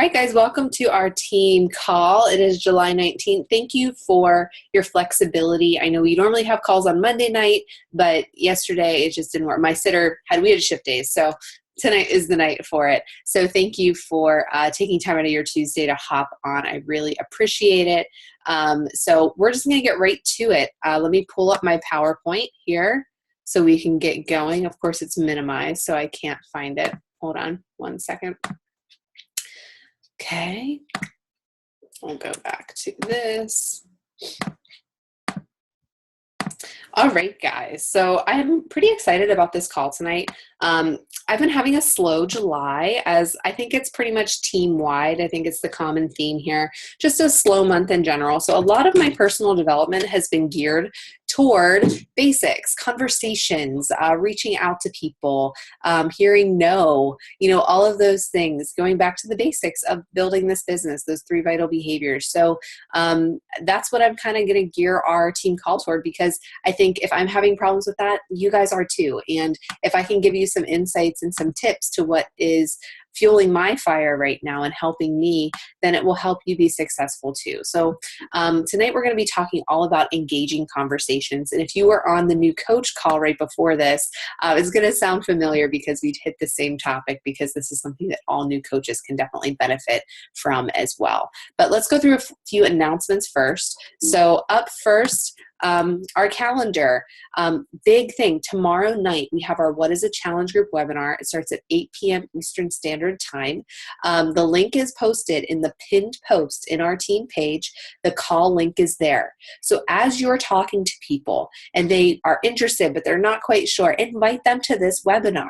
All right, guys, welcome to our team call. It is July 19th. Thank you for your flexibility. I know we normally have calls on Monday night, but yesterday it just didn't work. My sitter we had shift days, so tonight is the night for it. So thank you for taking time out of your Tuesday to hop on. I really appreciate it. So we're just going to get right to it. Let me pull up my PowerPoint here so we can get going. Of course, it's minimized, so I can't find it. Hold on one second. Okay, I'll go back to this. All right, guys, so I'm pretty excited about this call tonight. I've been having a slow July, as I think it's pretty much team-wide. I think it's the common theme here, just a slow month in general. So a lot of my personal development has been geared toward basics, conversations, reaching out to people, hearing no, all of those things, going back to the basics of building this business, those 3 vital behaviors. So that's what I'm kind of going to gear our team call toward, because I think if I'm having problems with that, you guys are too. And if I can give you some insights and some tips to what is fueling my fire right now and helping me, then it will help you be successful too. So tonight we're going to be talking all about engaging conversations. And if you were on the new coach call right before this, it's going to sound familiar because we hit the same topic, because this is something that all new coaches can definitely benefit from as well. But let's go through a few announcements first. So up first, our calendar, big thing, tomorrow night we have our What is a Challenge Group webinar. It starts at 8 p.m. Eastern Standard Time. The link is posted in the pinned post in our team page. The call link is there. So as you're talking to people and they are interested but they're not quite sure, invite them to this webinar.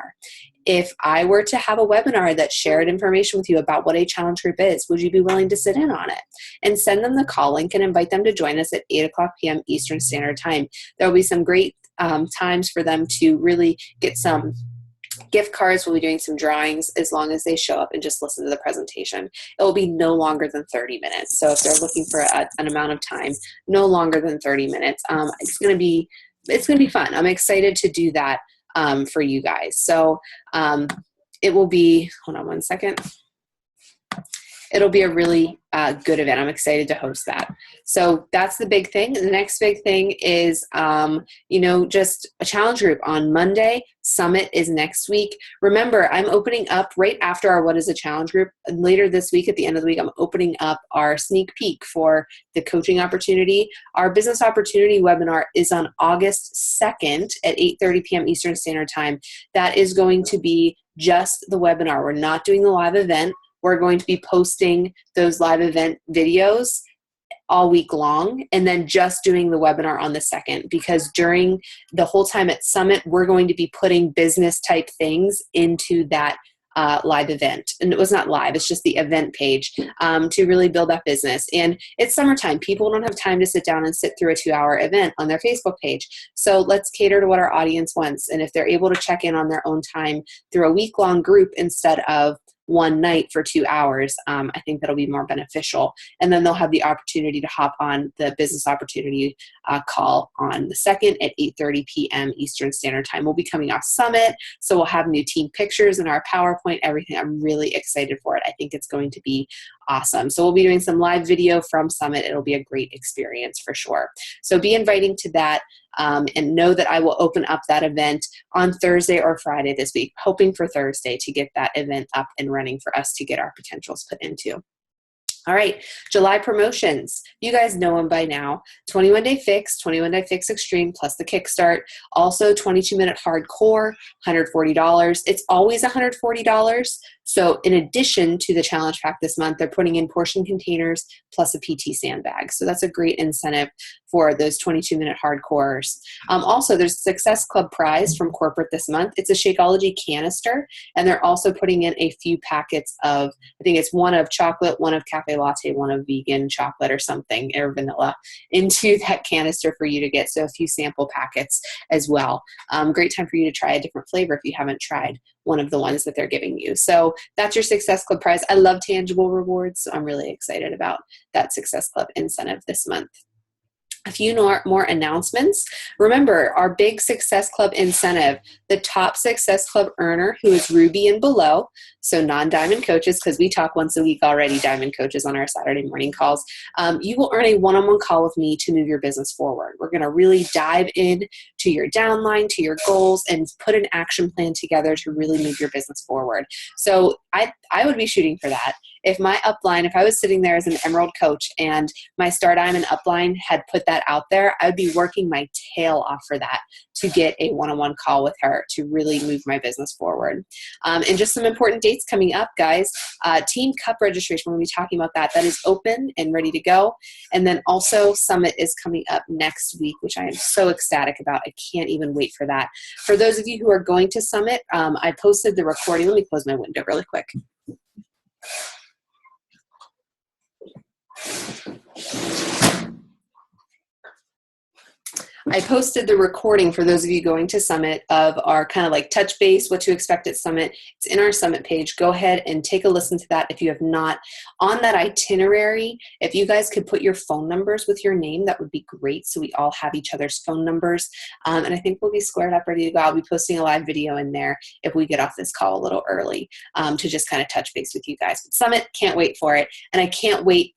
If I were to have a webinar that shared information with you about what a challenge group is, would you be willing to sit in on it? And send them the call link and invite them to join us at 8 o'clock p.m. Eastern Standard Time. There will be some great times for them to really get some gift cards. We'll be doing some drawings as long as they show up and just listen to the presentation. It will be no longer than 30 minutes. So if they're looking for an amount of time, no longer than 30 minutes. It's going to be fun. I'm excited to do that for you guys. So it will be, hold on one second. It'll be a really good event. I'm excited to host that. So that's the big thing. The next big thing is, just a challenge group on Monday. Summit is next week. Remember, I'm opening up right after our What is a Challenge group. And later this week, at the end of the week, I'm opening up our sneak peek for the coaching opportunity. Our business opportunity webinar is on August 2nd at 8:30 p.m. Eastern Standard Time. That is going to be just the webinar. We're not doing the live event. We're going to be posting those live event videos all week long, and then just doing the webinar on the 2nd, because during the whole time at Summit, we're going to be putting business type things into that live event. And it was not live, it's just the event page to really build that business. And it's summertime. People don't have time to sit down and sit through a 2-hour event on their Facebook page. So let's cater to what our audience wants. And if they're able to check in on their own time through a week-long group instead of one night for 2 hours, I think that'll be more beneficial. And then they'll have the opportunity to hop on the business opportunity call on the 2nd at 8:30 p.m. Eastern Standard Time. We'll be coming off Summit, so we'll have new team pictures in our PowerPoint, everything. I'm really excited for it. I think it's going to be awesome. So we'll be doing some live video from Summit. It'll be a great experience for sure. So be inviting to that. And know that I will open up that event on Thursday or Friday this week, hoping for Thursday to get that event up and running for us to get our potentials put into. All right, July promotions. You guys know them by now. 21 Day Fix, 21 Day Fix Extreme, plus the Kickstart. Also 22-minute Hardcore, $140. It's always $140. So in addition to the challenge pack this month, they're putting in portion containers plus a PT sandbag. So that's a great incentive for those 22-minute hardcores. Also, there's a Success Club prize from corporate this month. It's a Shakeology canister, and they're also putting in a few packets of, I think it's one of chocolate, one of cafe latte, one of vegan chocolate or something, or vanilla, into that canister for you to get. So a few sample packets as well. Great time for you to try a different flavor if you haven't tried one of the ones that they're giving you. So that's your Success Club prize. I love tangible rewards, so I'm really excited about that Success Club incentive this month. A few more announcements. Remember, our big Success Club incentive, the top Success Club earner who is Ruby and below, so non-diamond coaches, because we talk once a week already, diamond coaches on our Saturday morning calls, you will earn a one-on-one call with me to move your business forward. We're going to really dive in to your downline, to your goals, and put an action plan together to really move your business forward. So I would be shooting for that. If my upline, if I was sitting there as an Emerald coach and my Star Diamond upline had put that out there, I would be working my tail off for that to get a one-on-one call with her to really move my business forward. And just some important dates coming up, guys. Team Cup registration, we're going to be talking about that. That is open and ready to go. And then also Summit is coming up next week, which I am so ecstatic about. I can't even wait for that. For those of you who are going to Summit, I posted the recording. Let me close my window really quick. I posted the recording for those of you going to Summit of our kind of like touch base, what to expect at Summit. It's in our Summit page. Go ahead and take a listen to that if you have not. On that itinerary, if you guys could put your phone numbers with your name, that would be great, so we all have each other's phone numbers. And I think we'll be squared up, ready to go. I'll be posting a live video in there if we get off this call a little early to just kind of touch base with you guys. But Summit, can't wait for it. And I can't wait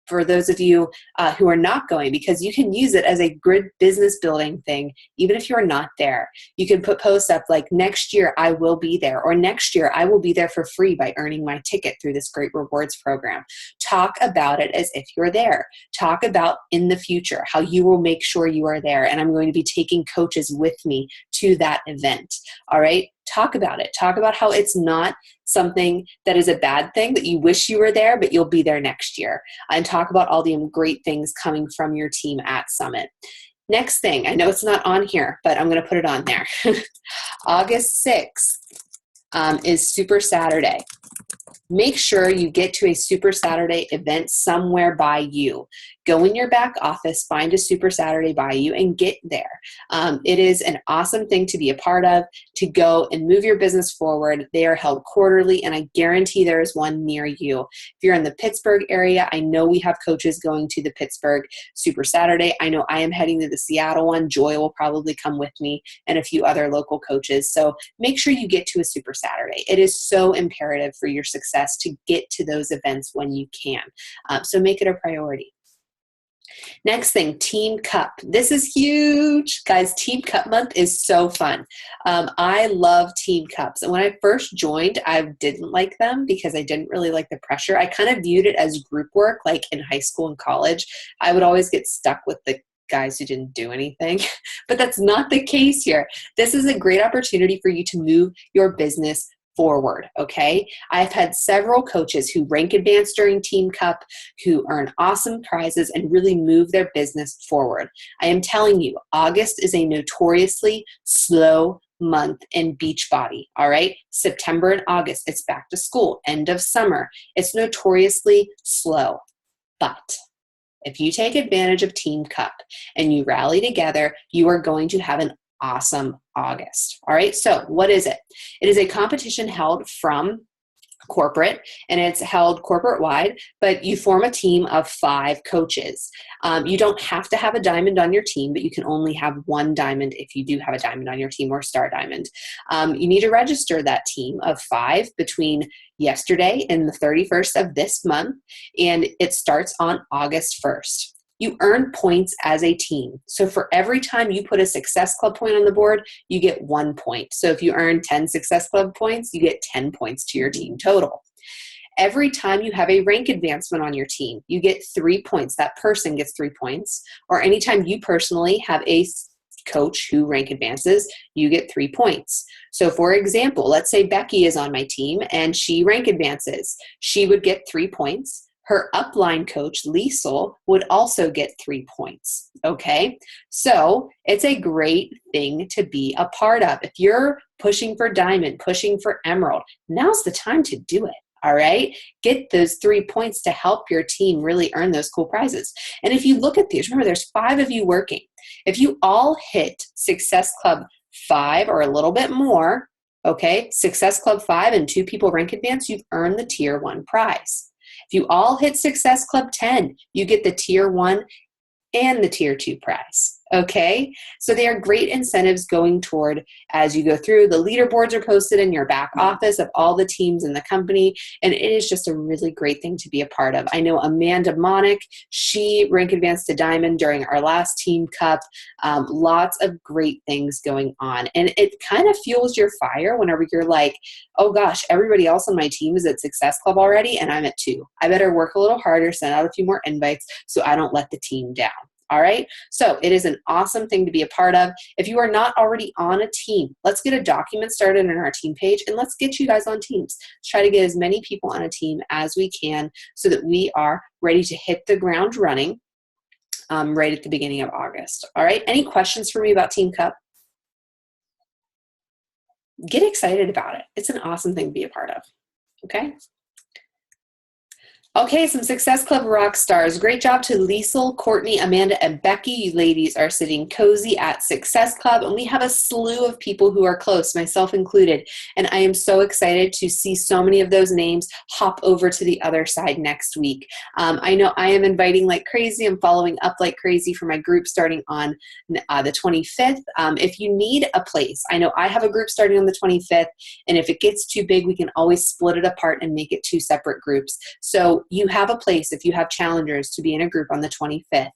for those of you who are not going, because you can use it as a good business building thing, even if you're not there. You can put posts up like, next year I will be there, or next year I will be there for free by earning my ticket through this great rewards program. Talk about it as if you're there. Talk about in the future how you will make sure you are there, and I'm going to be taking coaches with me to that event. All right? Talk about it. Talk about how it's not something that is a bad thing, that you wish you were there, but you'll be there next year. And talk about all the great things coming from your team at Summit. Next thing, I know it's not on here, but I'm going to put it on there. August 6th is Super Saturday. Make sure you get to a Super Saturday event somewhere by you. Go in your back office, find a Super Saturday by you, and get there. It is an awesome thing to be a part of, to go and move your business forward. They are held quarterly, and I guarantee there is one near you. If you're in the Pittsburgh area, I know we have coaches going to the Pittsburgh Super Saturday. I know I am heading to the Seattle one. Joy will probably come with me, and a few other local coaches. So make sure you get to a Super Saturday. It is so imperative for your success to get to those events when you can. So make it a priority. Next thing, Team Cup. This is huge. Guys, Team Cup month is so fun. I love Team Cups. And when I first joined, I didn't like them because I didn't really like the pressure. I kind of viewed it as group work, like in high school and college. I would always get stuck with the guys who didn't do anything, but that's not the case here. This is a great opportunity for you to move your business forward, okay? I've had several coaches who rank advance during Team Cup, who earn awesome prizes and really move their business forward. I am telling you, August is a notoriously slow month in Beachbody, all right? September and August, it's back to school, end of summer. It's notoriously slow, but if you take advantage of Team Cup and you rally together, you are going to have an awesome August. All right, so what is it? It is a competition held from corporate, and it's held corporate-wide, but you form a team of 5 coaches. You don't have to have a diamond on your team, but you can only have 1 diamond if you do have a diamond on your team, or Star Diamond. You need to register that team of 5 between yesterday and the 31st of this month, and it starts on August 1st. You earn points as a team. So for every time you put a Success Club point on the board, you get 1 point. So if you earn 10 Success Club points, you get 10 points to your team total. Every time you have a rank advancement on your team, you get 3 points. That person gets 3 points. Or anytime you personally have a coach who rank advances, you get 3 points. So for example, let's say Becky is on my team and she rank advances. She would get 3 points. Her upline coach, Liesel, would also get 3 points, okay? So it's a great thing to be a part of. If you're pushing for diamond, pushing for emerald, now's the time to do it, all right? Get those 3 points to help your team really earn those cool prizes. And if you look at these, remember there's 5 of you working. If you all hit Success Club 5 or a little bit more, okay, Success Club 5 and 2 people rank advance, you've earned the Tier 1 prize. If you all hit Success Club 10, you get the Tier 1 and the tier 2 prize. Okay, so they are great incentives going toward as you go through. The leaderboards are posted in your back office of all the teams in the company, and it is just a really great thing to be a part of. I know Amanda Monick, she rank advanced to Diamond during our last Team Cup. Lots of great things going on, and it kind of fuels your fire whenever you're like, oh gosh, everybody else on my team is at Success Club already, and I'm at 2. I better work a little harder, send out a few more invites so I don't let the team down. All right, so it is an awesome thing to be a part of. If you are not already on a team, let's get a document started on our team page and let's get you guys on teams. Let's try to get as many people on a team as we can so that we are ready to hit the ground running right at the beginning of August. All right, any questions for me about Team Cup? Get excited about it. It's an awesome thing to be a part of, okay? Okay, some Success Club rock stars. Great job to Liesel, Courtney, Amanda, and Becky. You ladies are sitting cozy at Success Club, and we have a slew of people who are close, myself included. And I am so excited to see so many of those names hop over to the other side next week. I know I am inviting like crazy. I'm following up like crazy for my group starting on the 25th. If you need a place, I know I have a group starting on the 25th, and if it gets too big, we can always split it apart and make it 2 separate groups. So you have a place, if you have challengers, to be in a group on the 25th.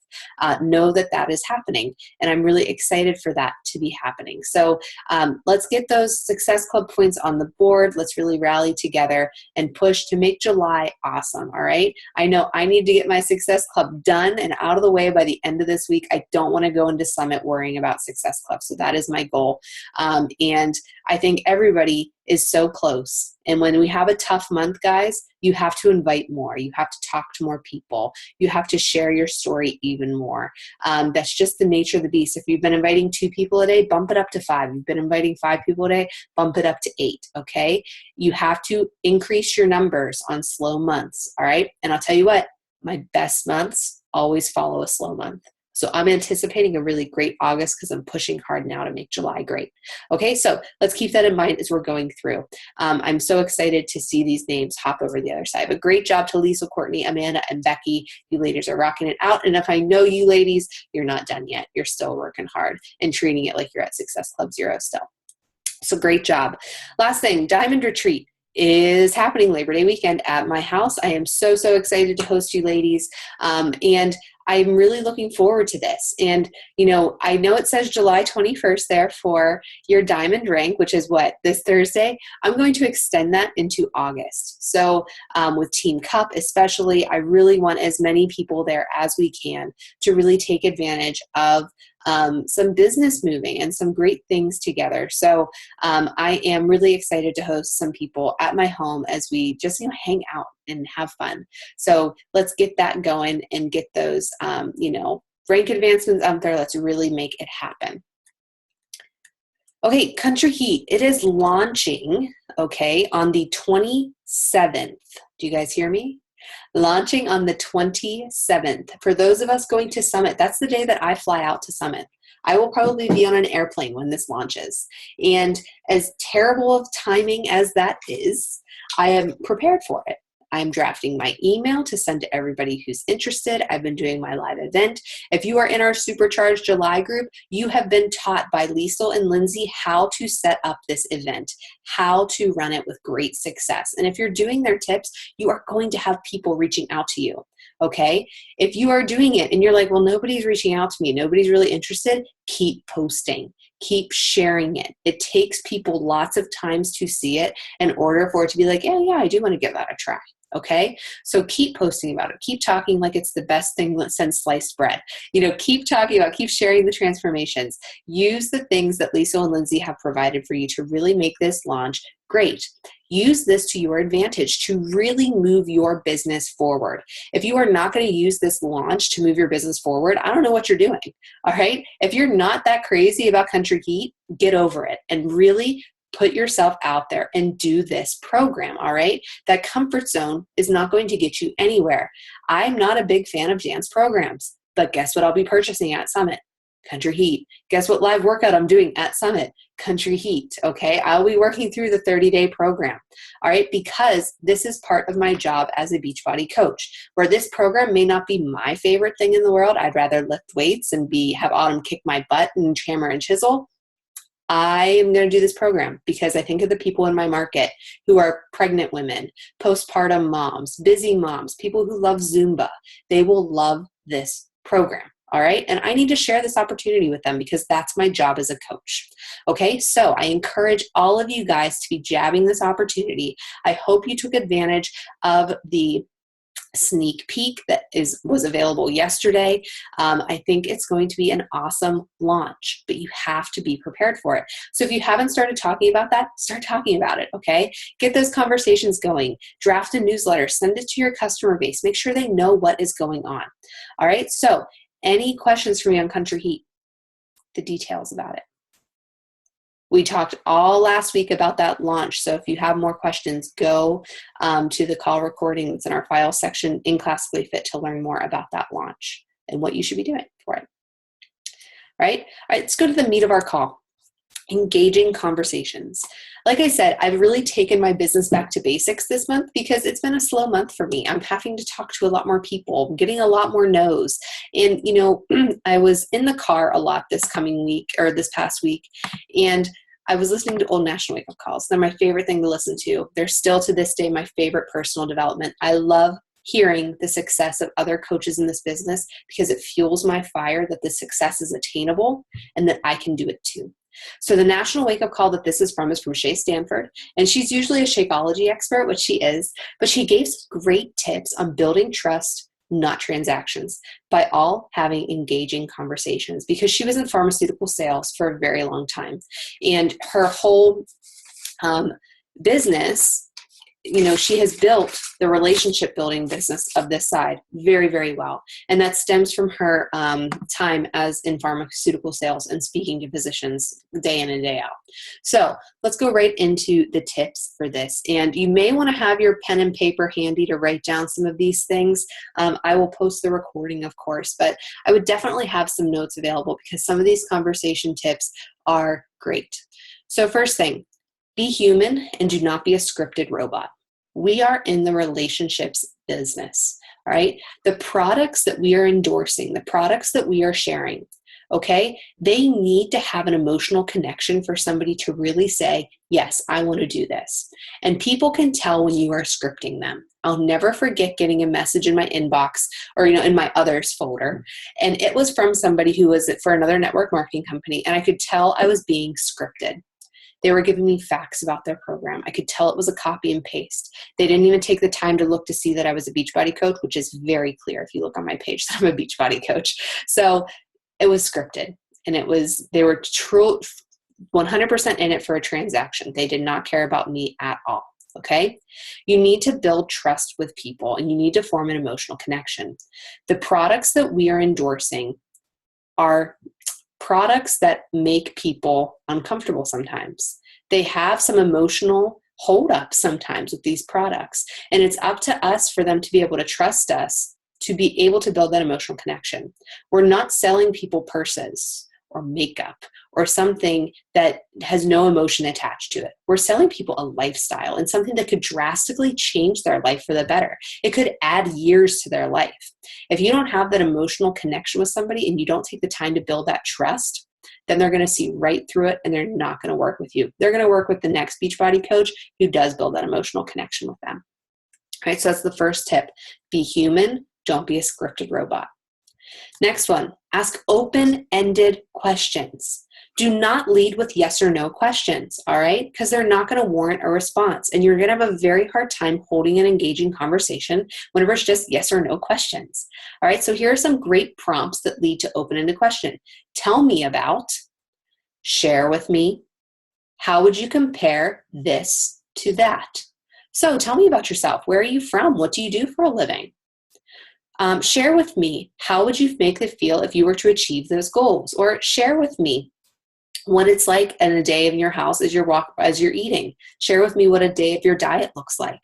Know that that is happening, and I'm really excited for that to be happening. So let's get those Success Club points on the board. Let's really rally together and push to make July awesome, all right? I know I need to get my Success Club done and out of the way by the end of this week. I don't want to go into Summit worrying about Success Club, so that is my goal. And I think everybody is so close. And when we have a tough month, guys, you have to invite more. You have to talk to more people. You have to share your story even more. That's just the nature of the beast. If you've been inviting 2 people a day, bump it up to 5. You've been inviting 5 people a day, bump it up to 8, okay? You have to increase your numbers on slow months, all right? And I'll tell you what, my best months always follow a slow month. So I'm anticipating a really great August because I'm pushing hard now to make July great. Okay, so let's keep that in mind as we're going through. I'm so excited to see these names hop over the other side. But great job to Lisa, Courtney, Amanda, and Becky. You ladies are rocking it out. And if I know you ladies, you're not done yet. You're still working hard and treating it like you're at Success Club Zero still. So great job. Last thing, Diamond Retreat is happening Labor Day weekend at my house. I am so excited to host you ladies. And I'm really looking forward to this. And, you know, I know it says July 21st there for your diamond rank, which is what, this Thursday? I'm going to extend that into August. So with Team Cup especially, I really want as many people there as we can to really take advantage of some business moving and some great things together. So I am really excited to host some people at my home as we just, you know, hang out and have fun. So let's get that going and get those, you know, rank advancements out there. Let's really make it happen. Okay, Country Heat, it is launching, okay, on the 27th. Do you guys hear me? Launching on the 27th. For those of us going to Summit, that's the day that I fly out to Summit. I will probably be on an airplane when this launches. And as terrible of timing as that is, I am prepared for it. I'm drafting my email to send to everybody who's interested. I've been doing my live event. If you are in our Supercharged July group, you have been taught by Liesel and Lindsay how to set up this event, how to run it with great success. And if you're doing their tips, you are going to have people reaching out to you, okay? If you are doing it and you're like, well, nobody's reaching out to me, nobody's really interested, keep posting. Keep sharing it. It takes people lots of times to see it in order for it to be like, yeah, I do want to give that a try. Okay, so keep posting about it. Keep talking like it's the best thing since sliced bread. You know, keep talking about, keep sharing the transformations. Use the things that Lisa and Lindsay have provided for you to really make this launch great. Use this to your advantage to really move your business forward. If you are not going to use this launch to move your business forward, I don't know what you're doing. All right, if you're not that crazy about Country Heat, get over it and really put yourself out there and do this program, all right? That comfort zone is not going to get you anywhere. I'm not a big fan of dance programs, but guess what I'll be purchasing at Summit? Country Heat. Guess what live workout I'm doing at Summit? Country Heat, okay? I'll be working through the 30-day program, all right? Because this is part of my job as a Beachbody coach, where this program may not be my favorite thing in the world. I'd rather lift weights and have Autumn kick my butt and hammer and chisel. I am going to do this program because I think of the people in my market who are pregnant women, postpartum moms, busy moms, people who love Zumba. They will love this program. All right. And I need to share this opportunity with them because that's my job as a coach. Okay. So I encourage all of you guys to be jabbing this opportunity. I hope you took advantage of the sneak peek that was available yesterday. I think it's going to be an awesome launch, but you have to be prepared for it. So if you haven't started talking about that, start talking about it, okay? Get those conversations going. Draft a newsletter. Send it to your customer base. Make sure they know what is going on. All right? So any questions for me on Country Heat? The details about it. We talked all last week about that launch. So if you have more questions, go to the call recording that's in our file section in Classically Fit to learn more about that launch and what you should be doing for it. All right, let's go to the meat of our call. Engaging conversations. Like I said, I've really taken my business back to basics this month because it's been a slow month for me. I'm having to talk to a lot more people. I'm getting a lot more no's. And, I was in the car a lot this past week, and I was listening to Old National Wake Up Calls. They're my favorite thing to listen to. They're still to this day my favorite personal development. I love hearing the success of other coaches in this business because it fuels my fire that the success is attainable and that I can do it too. So the national wake-up call that this is from Shay Stanford, and she's usually a Shakeology expert, which she is, but she gave some great tips on building trust, not transactions, by all having engaging conversations, because she was in pharmaceutical sales for a very long time. And her whole business, she has built the relationship building business of this side very, very well. And that stems from her time as in pharmaceutical sales and speaking to physicians day in and day out. So let's go right into the tips for this. And you may want to have your pen and paper handy to write down some of these things. I will post the recording, of course, but I would definitely have some notes available because some of these conversation tips are great. So first thing, be human and do not be a scripted robot. We are in the relationships business, all right? The products that we are endorsing, the products that we are sharing, okay, they need to have an emotional connection for somebody to really say, yes, I want to do this. And people can tell when you are scripting them. I'll never forget getting a message in my inbox or, in my others folder. And it was from somebody who was for another network marketing company. And I could tell I was being scripted. They were giving me facts about their program. I could tell it was a copy and paste. They didn't even take the time to look to see that I was a Beachbody coach, which is very clear if you look on my page that I'm a Beachbody coach. So it was scripted, and they were true 100% in it for a transaction. They did not care about me at all. Okay? You need to build trust with people, and you need to form an emotional connection. The products that we are endorsing are products that make people uncomfortable sometimes. They have some emotional holdup sometimes with these products. And it's up to us for them to be able to trust us to be able to build that emotional connection. We're not selling people purses or makeup or something that has no emotion attached to it. We're selling people a lifestyle and something that could drastically change their life for the better. It could add years to their life. If you don't have that emotional connection with somebody and you don't take the time to build that trust, then they're going to see right through it and they're not going to work with you. They're going to work with the next Beachbody coach who does build that emotional connection with them. All right, so that's the first tip. Be human. Don't be a scripted robot. Next one, ask open-ended questions. Do not lead with yes or no questions, all right? Because they're not going to warrant a response. And you're going to have a very hard time holding an engaging conversation whenever it's just yes or no questions. All right, so here are some great prompts that lead to open-ended question. Tell me about, share with me, how would you compare this to that? So tell me about yourself. Where are you from? What do you do for a living? Share with me, how would you make it feel if you were to achieve those goals? Or share with me what it's like in a day in your house as you're eating. Share with me what a day of your diet looks like.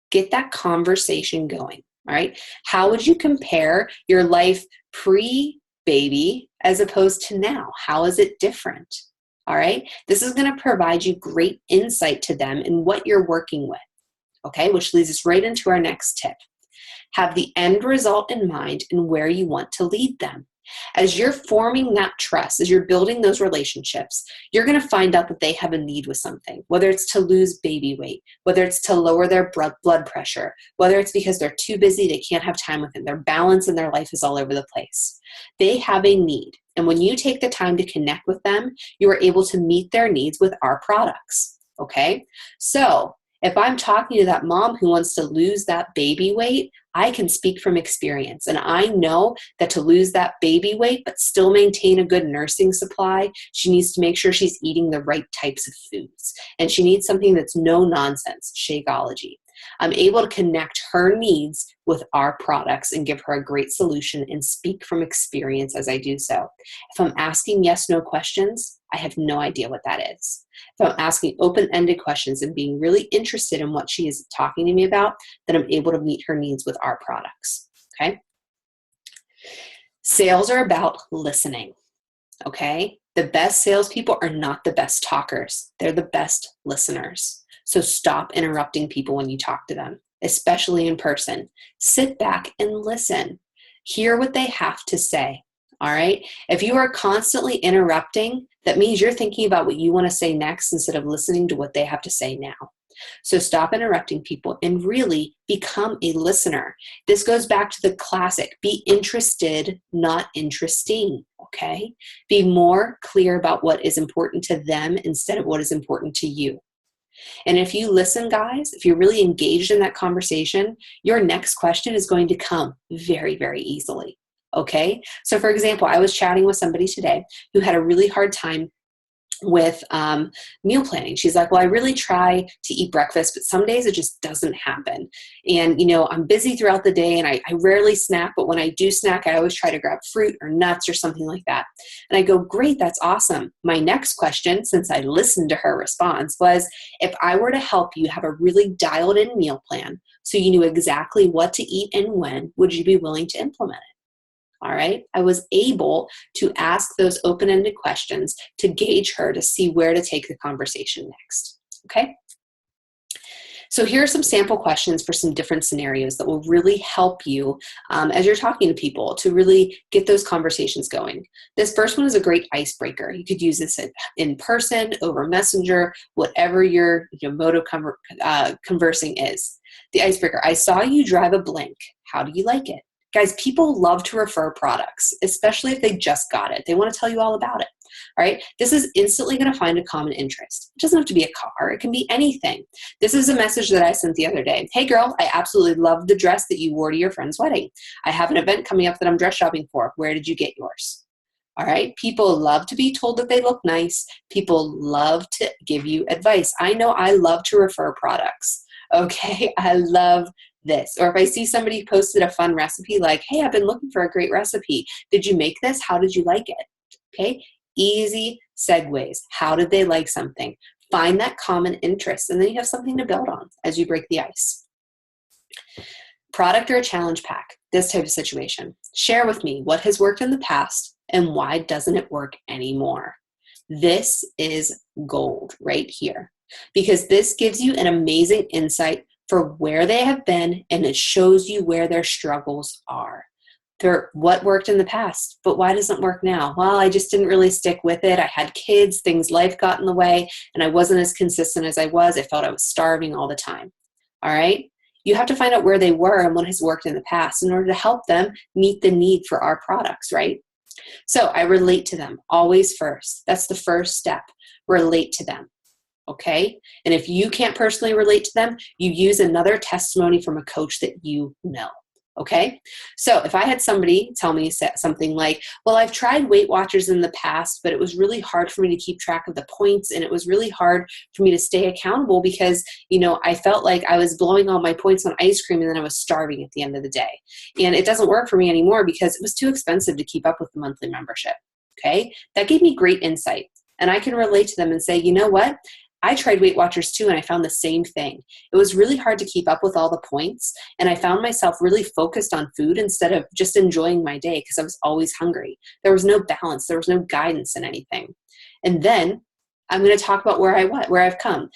Get that conversation going, all right? How would you compare your life pre baby, as opposed to now? How is it different? All right. This is going to provide you great insight to them in what you're working with. Okay. Which leads us right into our next tip. Have the end result in mind and where you want to lead them. As you're forming that trust, as you're building those relationships, you're going to find out that they have a need with something, whether it's to lose baby weight, whether it's to lower their blood pressure, whether it's because they're too busy, they can't have time with it, their balance in their life is all over the place. They have a need. And when you take the time to connect with them, you are able to meet their needs with our products. Okay? So if I'm talking to that mom who wants to lose that baby weight, I can speak from experience. And I know that to lose that baby weight but still maintain a good nursing supply, she needs to make sure she's eating the right types of foods. And she needs something that's no nonsense, Shakeology. I'm able to connect her needs with our products and give her a great solution and speak from experience as I do so. If I'm asking yes/no questions, I have no idea what that is. If I'm asking open-ended questions and being really interested in what she is talking to me about, then I'm able to meet her needs with our products, okay? Sales are about listening, okay? The best salespeople are not the best talkers. They're the best listeners. So stop interrupting people when you talk to them, especially in person. Sit back and listen. Hear what they have to say, all right? If you are constantly interrupting, that means you're thinking about what you want to say next instead of listening to what they have to say now. So stop interrupting people and really become a listener. This goes back to the classic, be interested, not interesting, okay? Be more clear about what is important to them instead of what is important to you. And if you listen, guys, if you're really engaged in that conversation, your next question is going to come very, very easily. Okay? So for example, I was chatting with somebody today who had a really hard time with meal planning. She's like, well, I really try to eat breakfast, but some days it just doesn't happen. And, I'm busy throughout the day and I rarely snack, but when I do snack, I always try to grab fruit or nuts or something like that. And I go, great, that's awesome. My next question, since I listened to her response, was if I were to help you have a really dialed in meal plan so you knew exactly what to eat and when, would you be willing to implement it? All right. I was able to ask those open-ended questions to gauge her to see where to take the conversation next. Okay. So here are some sample questions for some different scenarios that will really help you as you're talking to people to really get those conversations going. This first one is a great icebreaker. You could use this in person, over Messenger, whatever your mode of conversing is. The icebreaker, I saw you drive a blank. How do you like it? Guys, people love to refer products, especially if they just got it. They want to tell you all about it, all right? This is instantly going to find a common interest. It doesn't have to be a car. It can be anything. This is a message that I sent the other day. Hey, girl, I absolutely love the dress that you wore to your friend's wedding. I have an event coming up that I'm dress shopping for. Where did you get yours? All right. People love to be told that they look nice. People love to give you advice. I know I love to refer products. Okay. I love this. Or if I see somebody posted a fun recipe like, hey, I've been looking for a great recipe. Did you make this? How did you like it? Okay. Easy segues. How did they like something? Find that common interest, and then you have something to build on as you break the ice. Product or a challenge pack, this type of situation. Share with me what has worked in the past and why doesn't it work anymore? This is gold right here, because this gives you an amazing insight for where they have been, and it shows you where their struggles are. They're what worked in the past, but why doesn't it work now? Well, I just didn't really stick with it. I had kids, life got in the way, and I wasn't as consistent as I was. I felt I was starving all the time. All right? You have to find out where they were and what has worked in the past in order to help them meet the need for our products, right? So I relate to them always first. That's the first step. Relate to them. Okay? And if you can't personally relate to them, you use another testimony from a coach that you know. Okay? So if I had somebody tell me something like, well, I've tried Weight Watchers in the past, but it was really hard for me to keep track of the points, and it was really hard for me to stay accountable because, I felt like I was blowing all my points on ice cream and then I was starving at the end of the day. And it doesn't work for me anymore because it was too expensive to keep up with the monthly membership. Okay? That gave me great insight. And I can relate to them and say, you know what? I tried Weight Watchers too, and I found the same thing. It was really hard to keep up with all the points, and I found myself really focused on food instead of just enjoying my day because I was always hungry. There was no balance. There was no guidance in anything. And then I'm going to talk about where I've come.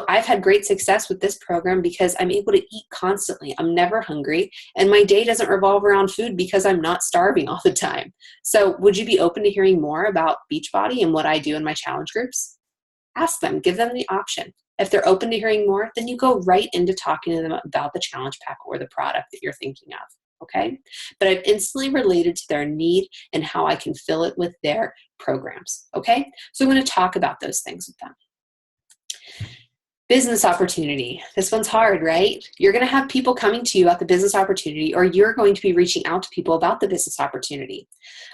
I've had great success with this program because I'm able to eat constantly. I'm never hungry, and my day doesn't revolve around food because I'm not starving all the time. So would you be open to hearing more about Beachbody and what I do in my challenge groups? Ask them, give them the option. If they're open to hearing more, then you go right into talking to them about the challenge pack or the product that you're thinking of. Okay? But I've instantly related to their need and how I can fill it with their programs. Okay? So I'm going to talk about those things with them. Business opportunity. This one's hard, right? You're going to have people coming to you about the business opportunity, or you're going to be reaching out to people about the business opportunity.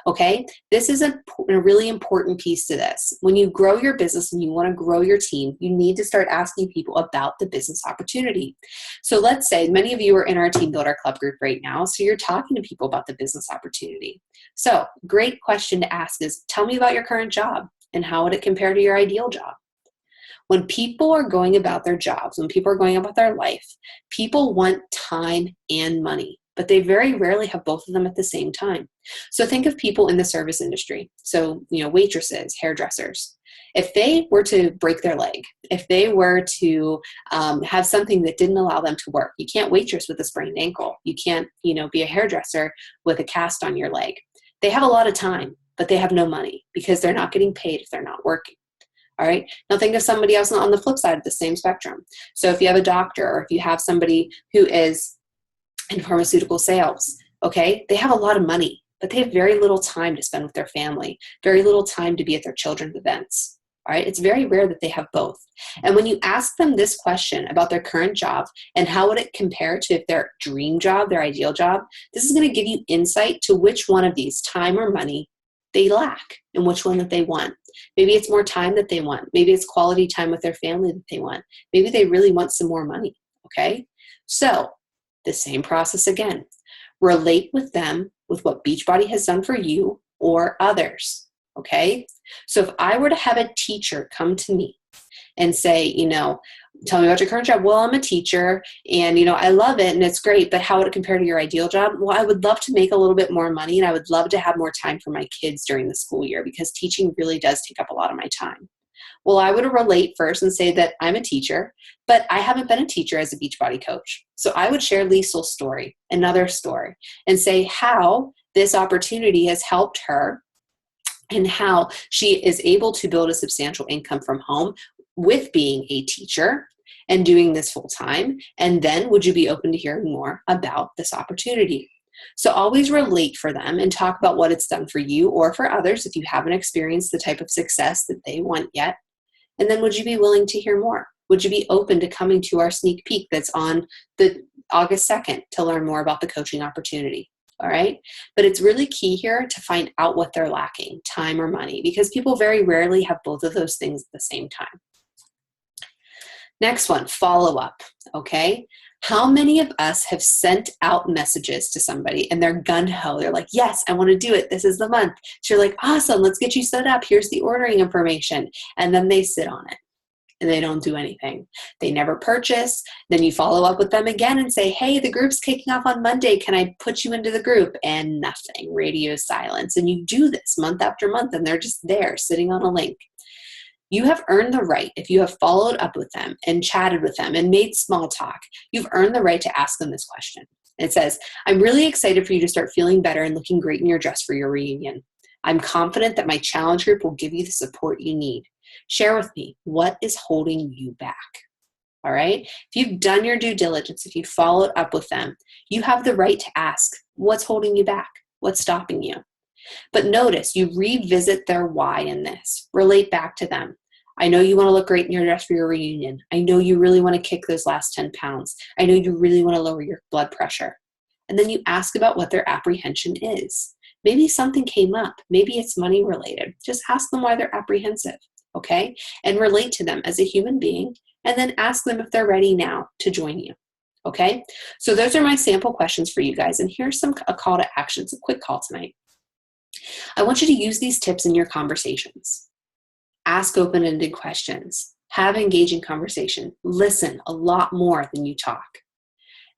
Okay? This is a really important piece to this. When you grow your business and you want to grow your team, you need to start asking people about the business opportunity. So let's say many of you are in our Team Builder Club group right now, so you're talking to people about the business opportunity. So great question to ask is, tell me about your current job and how would it compare to your ideal job? When people are going about their jobs, when people are going about their life, people want time and money, but they very rarely have both of them at the same time. So think of people in the service industry. So, waitresses, hairdressers. If they were to break their leg, if they were to have something that didn't allow them to work, you can't waitress with a sprained ankle. You can't, be a hairdresser with a cast on your leg. They have a lot of time, but they have no money because they're not getting paid if they're not working. All right. Now think of somebody else on the flip side of the same spectrum. So if you have a doctor or if you have somebody who is in pharmaceutical sales, okay, they have a lot of money, but they have very little time to spend with their family, very little time to be at their children's events. All right. It's very rare that they have both. And when you ask them this question about their current job and how would it compare to if their dream job, their ideal job, this is going to give you insight to which one of these, time or money, they lack and which one that they want. Maybe it's more time that they want. Maybe it's quality time with their family that they want. Maybe they really want some more money, okay? So the same process again. Relate with them with what Beachbody has done for you or others, okay? So if I were to have a teacher come to me and say, tell me about your current job. Well, I'm a teacher and, I love it and it's great, but how would it compare to your ideal job? Well, I would love to make a little bit more money and I would love to have more time for my kids during the school year because teaching really does take up a lot of my time. Well, I would relate first and say that I'm a teacher, but I haven't been a teacher as a Beachbody coach. So I would share Liesel's story, another story, and say how this opportunity has helped her and how she is able to build a substantial income from home with being a teacher and doing this full time. And then would you be open to hearing more about this opportunity? So always relate for them and talk about what it's done for you or for others if you haven't experienced the type of success that they want yet. And then would you be willing to hear more? Would you be open to coming to our sneak peek that's on the August 2nd to learn more about the coaching opportunity? All right. But it's really key here to find out what they're lacking, time or money, because people very rarely have both of those things at the same time. Next one, follow up. Okay. How many of us have sent out messages to somebody and they're gung-ho? They're like, yes, I want to do it. This is the month. So you're like, awesome. Let's get you set up. Here's the ordering information. And then they sit on it and they don't do anything. They never purchase. Then you follow up with them again and say, hey, the group's kicking off on Monday. Can I put you into the group? And nothing, radio silence. And you do this month after month and they're just there sitting on a link. You have earned the right, if you have followed up with them and chatted with them and made small talk, you've earned the right to ask them this question. It says, I'm really excited for you to start feeling better and looking great in your dress for your reunion. I'm confident that my challenge group will give you the support you need. Share with me, what is holding you back? All right? If you've done your due diligence, if you've followed up with them, you have the right to ask, what's holding you back? What's stopping you? But notice, you revisit their why in this. Relate back to them. I know you want to look great in your dress for your reunion. I know you really want to kick those last 10 pounds. I know you really want to lower your blood pressure. And then you ask about what their apprehension is. Maybe something came up. Maybe it's money related. Just ask them why they're apprehensive, okay? And relate to them as a human being, and then ask them if they're ready now to join you, okay? So those are my sample questions for you guys. And here's a call to action. It's a quick call tonight. I want you to use these tips in your conversations. Ask open-ended questions. Have engaging conversation. Listen a lot more than you talk.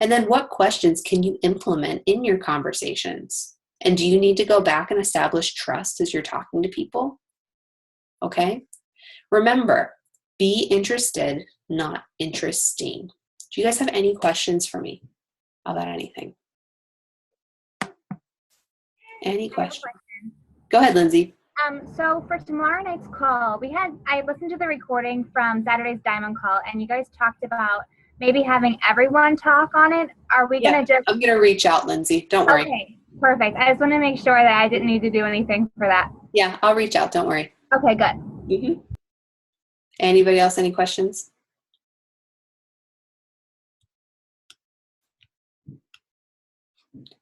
And then what questions can you implement in your conversations? And do you need to go back and establish trust as you're talking to people? Okay. Remember, be interested, not interesting. Do you guys have any questions for me about anything? Any questions? Go ahead, Lindsay. So for tomorrow night's call, I listened to the recording from Saturday's Diamond Call, and you guys talked about maybe having everyone talk on it. Are we going to I'm going to reach out, Lindsay. Don't worry. Okay, perfect. I just want to make sure that I didn't need to do anything for that. Yeah, I'll reach out. Don't worry. Okay, good. Mm-hmm. Anybody else, any questions?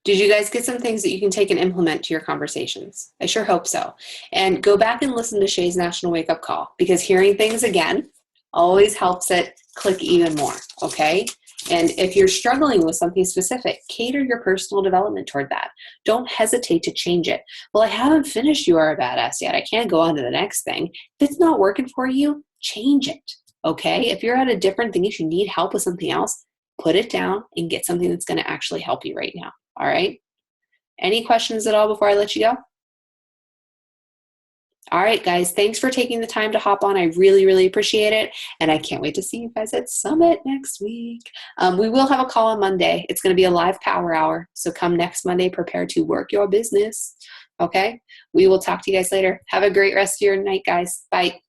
Did you guys get some things that you can take and implement to your conversations? I sure hope so. And go back and listen to Shay's National Wake Up Call, because hearing things again always helps it click even more, okay? And if you're struggling with something specific, cater your personal development toward that. Don't hesitate to change it. Well, I haven't finished You Are a Badass yet. I can't go on to the next thing. If it's not working for you, change it, okay? If you're at a different thing, if you need help with something else, put it down and get something that's going to actually help you right now. All right. Any questions at all before I let you go? All right, guys. Thanks for taking the time to hop on. I really, really appreciate it. And I can't wait to see you guys at Summit next week. We will have a call on Monday. It's going to be a live power hour. So come next Monday, prepare to work your business. Okay. We will talk to you guys later. Have a great rest of your night, guys. Bye.